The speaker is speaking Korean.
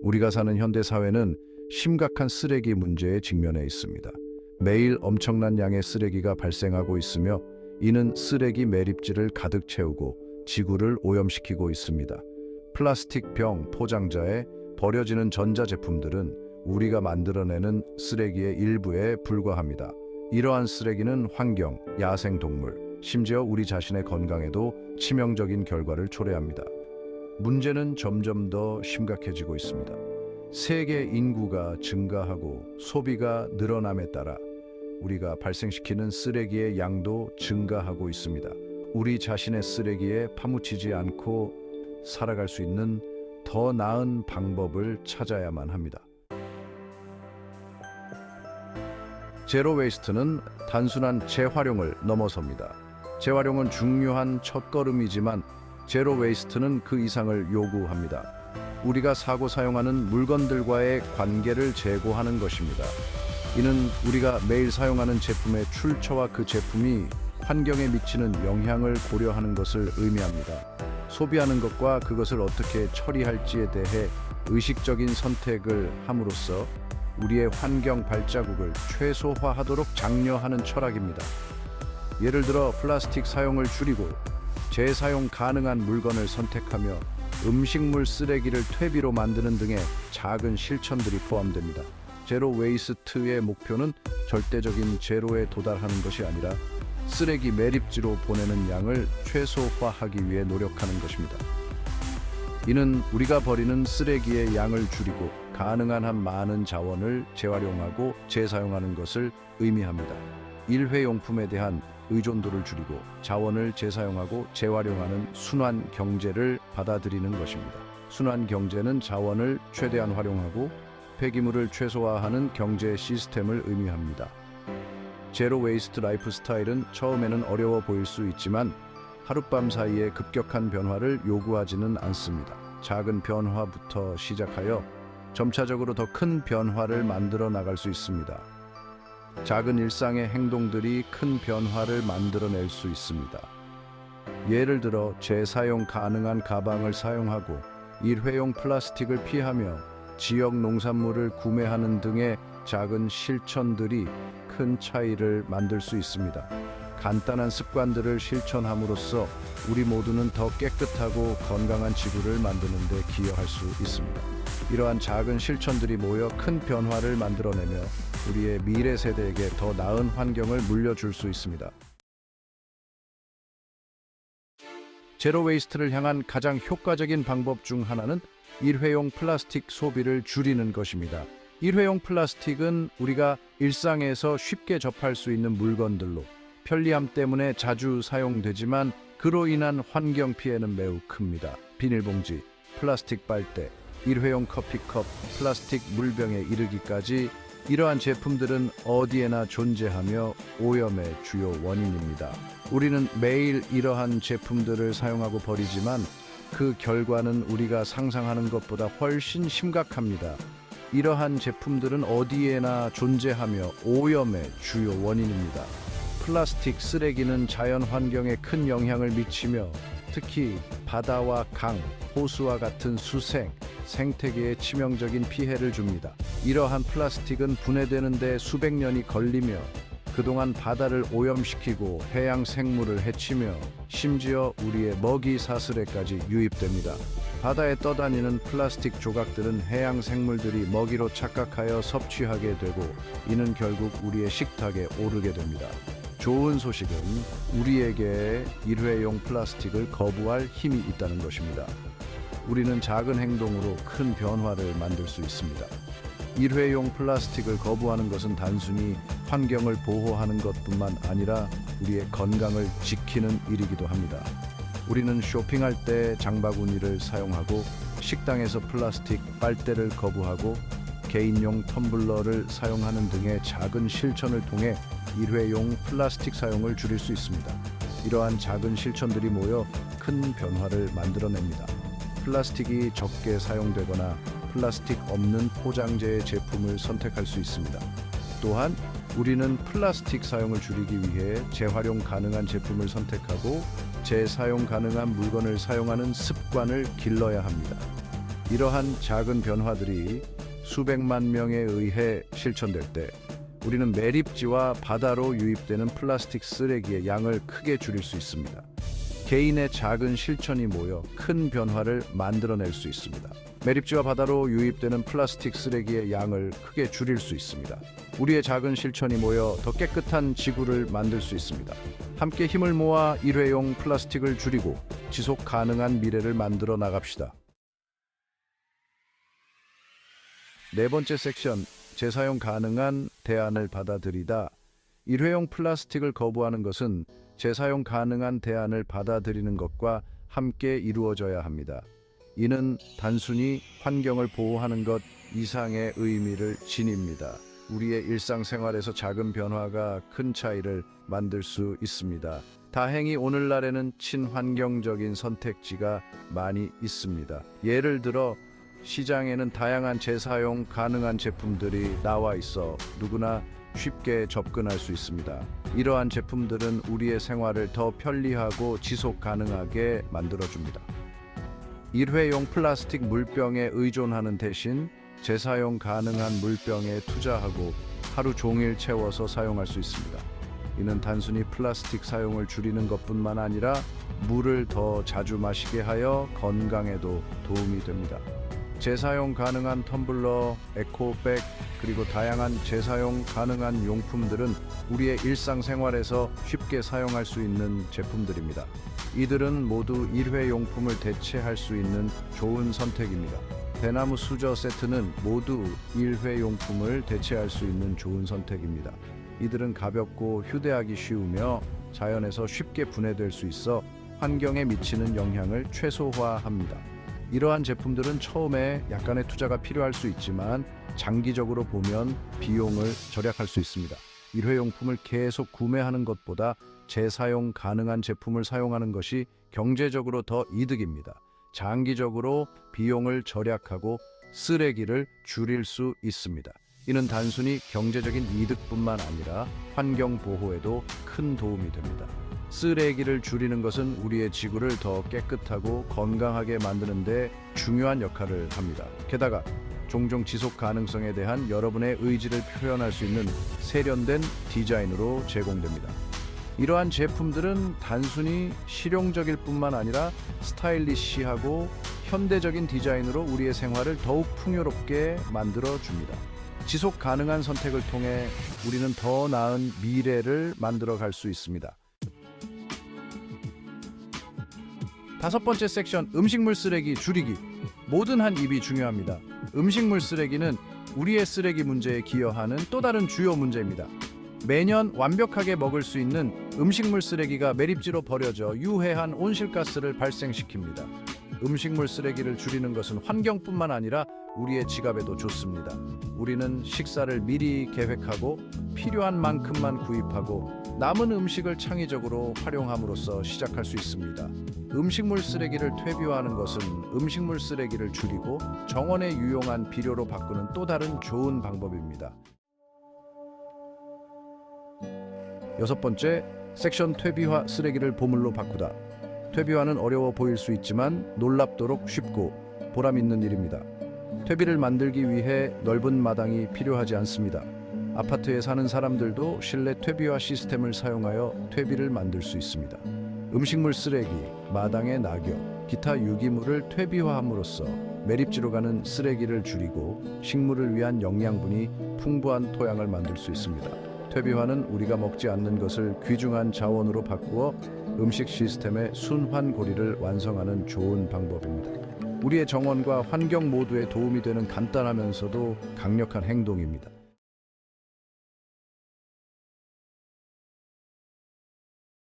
우리가 사는 현대 사회는 심각한 쓰레기 문제에 직면해 있습니다. 매일 엄청난 양의 쓰레기가 발생하고 있으며 이는 쓰레기 매립지를 가득 채우고 지구를 오염시키고 있습니다. 플라스틱 병, 포장자에 버려지는 전자제품들은 우리가 만들어내는 쓰레기의 일부에 불과합니다. 이러한 쓰레기는 환경, 야생동물, 심지어 우리 자신의 건강에도 치명적인 결과를 초래합니다. 문제는 점점 더 심각해지고 있습니다. 세계 인구가 증가하고 소비가 늘어남에 따라 우리가 발생시키는 쓰레기의 양도 증가하고 있습니다. 우리 자신의 쓰레기에 파묻히지 않고 살아갈 수 있는 더 나은 방법을 찾아야만 합니다. 제로 웨이스트는 단순한 재활용을 넘어섭니다. 재활용은 중요한 첫걸음이지만 제로 웨이스트는 그 이상을 요구합니다. 우리가 사고 사용하는 물건들과의 관계를 제고하는 것입니다. 이는 우리가 매일 사용하는 제품의 출처와 그 제품이 환경에 미치는 영향을 고려하는 것을 의미합니다. 소비하는 것과 그것을 어떻게 처리할지에 대해 의식적인 선택을 함으로써 우리의 환경 발자국을 최소화하도록 장려하는 철학입니다. 예를 들어 플라스틱 사용을 줄이고 재사용 가능한 물건을 선택하며 음식물 쓰레기를 퇴비로 만드는 등의 작은 실천들이 포함됩니다. 제로 웨이스트의 목표는 절대적인 제로에 도달하는 것이 아니라 쓰레기 매립지로 보내는 양을 최소화하기 위해 노력하는 것입니다. 이는 우리가 버리는 쓰레기의 양을 줄이고 가능한 한 많은 자원을 재활용하고 재사용하는 것을 의미합니다. 일회용품에 대한 의존도를 줄이고 자원을 재사용하고 재활용하는 순환 경제를 받아들이는 것입니다. 순환 경제는 자원을 최대한 활용하고 폐기물을 최소화하는 경제 시스템을 의미합니다. 제로 웨이스트 라이프 스타일은 처음에는 어려워 보일 수 있지만 하룻밤 사이에 급격한 변화를 요구하지는 않습니다. 작은 변화부터 시작하여 점차적으로 더 큰 변화를 만들어 나갈 수 있습니다. 작은 일상의 행동들이 큰 변화를 만들어낼 수 있습니다. 예를 들어 재사용 가능한 가방을 사용하고 일회용 플라스틱을 피하며 지역 농산물을 구매하는 등의 작은 실천들이 큰 차이를 만들 수 있습니다. 간단한 습관들을 실천함으로써 우리 모두는 더 깨끗하고 건강한 지구를 만드는 데 기여할 수 있습니다. 이러한 작은 실천들이 모여 큰 변화를 만들어내며 우리의 미래 세대에게 더 나은 환경을 물려줄 수 있습니다. 제로 웨이스트를 향한 가장 효과적인 방법 중 하나는 일회용 플라스틱 소비를 줄이는 것입니다. 일회용 플라스틱은 우리가 일상에서 쉽게 접할 수 있는 물건들로 편리함 때문에 자주 사용되지만 그로 인한 환경 피해는 매우 큽니다. 비닐봉지, 플라스틱 빨대, 일회용 커피컵, 플라스틱 물병에 이르기까지 이러한 제품들은 어디에나 존재하며 오염의 주요 원인입니다. 우리는 매일 이러한 제품들을 사용하고 버리지만 그 결과는 우리가 상상하는 것보다 훨씬 심각합니다. 이러한 제품들은 어디에나 존재하며 오염의 주요 원인입니다. 플라스틱 쓰레기는 자연 환경에 큰 영향을 미치며 특히 바다와 강, 호수와 같은 수생, 생태계에 치명적인 피해를 줍니다. 이러한 플라스틱은 분해되는 데 수백 년이 걸리며 그동안 바다를 오염시키고 해양 생물을 해치며 심지어 우리의 먹이 사슬에까지 유입됩니다. 바다에 떠다니는 플라스틱 조각들은 해양 생물들이 먹이로 착각하여 섭취하게 되고 이는 결국 우리의 식탁에 오르게 됩니다. 좋은 소식은 우리에게 일회용 플라스틱을 거부할 힘이 있다는 것입니다. 우리는 작은 행동으로 큰 변화를 만들 수 있습니다. 일회용 플라스틱을 거부하는 것은 단순히 환경을 보호하는 것뿐만 아니라 우리의 건강을 지키는 일이기도 합니다. 우리는 쇼핑할 때 장바구니를 사용하고 식당에서 플라스틱 빨대를 거부하고 개인용 텀블러를 사용하는 등의 작은 실천을 통해 일회용 플라스틱 사용을 줄일 수 있습니다. 이러한 작은 실천들이 모여 큰 변화를 만들어냅니다. 플라스틱이 적게 사용되거나 플라스틱 없는 포장재의 제품을 선택할 수 있습니다. 또한 우리는 플라스틱 사용을 줄이기 위해 재활용 가능한 제품을 선택하고 재사용 가능한 물건을 사용하는 습관을 길러야 합니다. 이러한 작은 변화들이 수백만 명에 의해 실천될 때 우리는 매립지와 바다로 유입되는 플라스틱 쓰레기의 양을 크게 줄일 수 있습니다. 개인의 작은 실천이 모여 큰 변화를 만들어낼 수 있습니다. 매립지와 바다로 유입되는 플라스틱 쓰레기의 양을 크게 줄일 수 있습니다. 우리의 작은 실천이 모여 더 깨끗한 지구를 만들 수 있습니다. 함께 힘을 모아 일회용 플라스틱을 줄이고 지속 가능한 미래를 만들어 나갑시다. 네 번째 섹션, 재사용 가능한 대안을 받아들이다. 일회용 플라스틱을 거부하는 것은 재사용 가능한 대안을 받아들이는 것과 함께 이루어져야 합니다. 이는 단순히 환경을 보호하는 것 이상의 의미를 지닙니다. 우리의 일상생활에서 작은 변화가 큰 차이를 만들 수 있습니다. 다행히 오늘날에는 친환경적인 선택지가 많이 있습니다. 예를 들어 시장에는 다양한 재사용 가능한 제품들이 나와 있어 누구나 쉽게 접근할 수 있습니다. 이러한 제품들은 우리의 생활을 더 편리하고 지속 가능하게 만들어줍니다. 일회용 플라스틱 물병에 의존하는 대신 재사용 가능한 물병에 투자하고 하루 종일 채워서 사용할 수 있습니다. 이는 단순히 플라스틱 사용을 줄이는 것뿐만 아니라 물을 더 자주 마시게 하여 건강에도 도움이 됩니다. 재사용 가능한 텀블러, 에코백, 그리고 다양한 재사용 가능한 용품들은 우리의 일상생활에서 쉽게 사용할 수 있는 제품들입니다. 이들은 모두 일회용품을 대체할 수 있는 좋은 선택입니다. 대나무 수저 세트는 모두 일회용품을 대체할 수 있는 좋은 선택입니다. 이들은 가볍고 휴대하기 쉬우며 자연에서 쉽게 분해될 수 있어 환경에 미치는 영향을 최소화합니다. 이러한 제품들은 처음에 약간의 투자가 필요할 수 있지만 장기적으로 보면 비용을 절약할 수 있습니다. 일회용품을 계속 구매하는 것보다 재사용 가능한 제품을 사용하는 것이 경제적으로 더 이득입니다. 장기적으로 비용을 절약하고 쓰레기를 줄일 수 있습니다. 이는 단순히 경제적인 이득뿐만 아니라 환경 보호에도 큰 도움이 됩니다. 쓰레기를 줄이는 것은 우리의 지구를 더 깨끗하고 건강하게 만드는 데 중요한 역할을 합니다. 게다가 종종 지속 가능성에 대한 여러분의 의지를 표현할 수 있는 세련된 디자인으로 제공됩니다. 이러한 제품들은 단순히 실용적일 뿐만 아니라 스타일리시하고 현대적인 디자인으로 우리의 생활을 더욱 풍요롭게 만들어줍니다. 지속 가능한 선택을 통해 우리는 더 나은 미래를 만들어 갈 수 있습니다. 다섯 번째 섹션, 음식물 쓰레기 줄이기. 모든 한 입이 중요합니다. 음식물 쓰레기는 우리의 쓰레기 문제에 기여하는 또 다른 주요 문제입니다. 매년 완벽하게 먹을 수 있는 음식물 쓰레기가 매립지로 버려져 유해한 온실가스를 발생시킵니다. 음식물 쓰레기를 줄이는 것은 환경뿐만 아니라 우리의 지갑에도 좋습니다. 우리는 식사를 미리 계획하고 필요한 만큼만 구입하고 남은 음식을 창의적으로 활용함으로써 시작할 수 있습니다. 음식물 쓰레기를 퇴비화하는 것은 음식물 쓰레기를 줄이고 정원에 유용한 비료로 바꾸는 또 다른 좋은 방법입니다. 여섯 번째, 섹션 퇴비화 쓰레기를 보물로 바꾸다. 퇴비화는 어려워 보일 수 있지만 놀랍도록 쉽고 보람 있는 일입니다. 퇴비를 만들기 위해 넓은 마당이 필요하지 않습니다. 아파트에 사는 사람들도 실내 퇴비화 시스템을 사용하여 퇴비를 만들 수 있습니다. 음식물 쓰레기, 마당의 낙엽, 기타 유기물을 퇴비화함으로써 매립지로 가는 쓰레기를 줄이고 식물을 위한 영양분이 풍부한 토양을 만들 수 있습니다. 퇴비화는 우리가 먹지 않는 것을 귀중한 자원으로 바꾸어 음식 시스템의 순환고리를 완성하는 좋은 방법입니다. 우리의 정원과 환경 모두에 도움이 되는 간단하면서도 강력한 행동입니다.